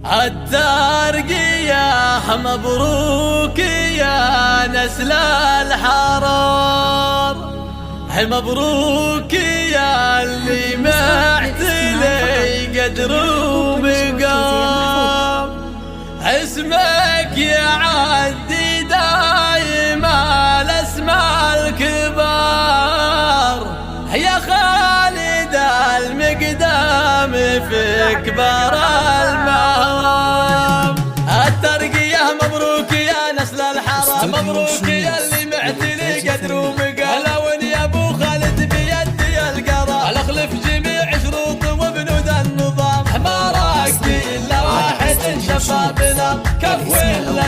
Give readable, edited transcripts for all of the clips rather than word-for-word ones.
الترقية مبروك يا نسل الحرار، مبروك يا اللي معتلي قدر ومقام. اسمك يعدي دايما الاسماء الكبار، يا خالد المقدام في كبار المهام. الترقية مبروك يا نسل الحرام، مبروك يا اللي معتلي قدر ومقام. لون يا ابو خالد بيدي القرار، الاخلف جميع شروط وبنود النظام. ما راقي الا واحد شبابنا كف ولا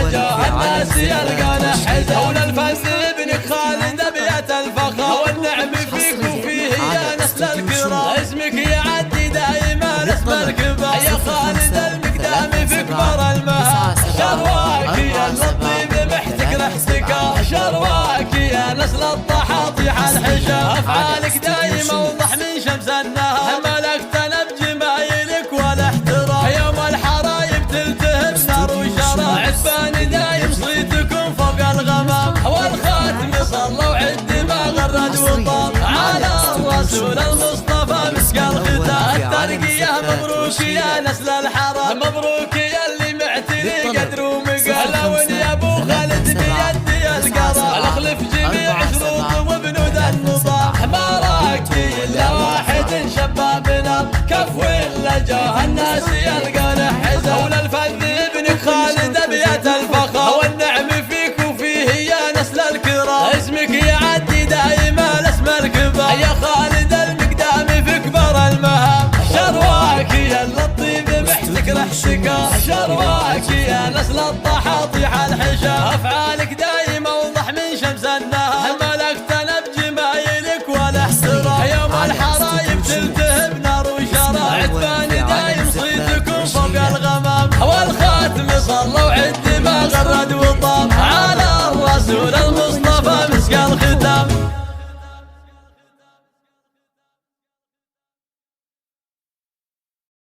الناس يلقانا حزن. هون الفن ابنك خالد ابيات الفخر، والنعم فيك وفيه يا نسل الكرام. اسمك يعدي دائما اسم الكبار، يا خالد المقدام في كبار المهام. شرواك يا الطيب محتك الاحتكار، شرواك يا نسل الطحاطيح الحشام. افعالك دايما اوضح من شمس النهار، ملكتنا بجمايلك والاحترام. يوم الحرايب تلتهب نار وشراب، عتبان دايم صيتكم فوق الغمام. والخاتم صلى وعد ما غرد وطاب، على الرسول المصطفى مسك الختام. الترقية مبروك يا نسل الحرام، مبروك يا اللي معتلي قدر ومقام. لون يا ابو خالد بيدي القرار، الاخلف جميع شروط وبنود النظام. ما راقي الا واحد شبابنا كف ولا جاه الناس يلقانا حزن. هون الفن ابنك خالد ابيات الفخر، والنعم فيك وفيه يا نسل الكرام. اسمك يعدي دائما الاسم الكبار، يا خالد المقدام في كبار المهام. شرواك يا الطيب محتك الاحتكار، شرواك يا نسل الطحاطيح الحشام. افعال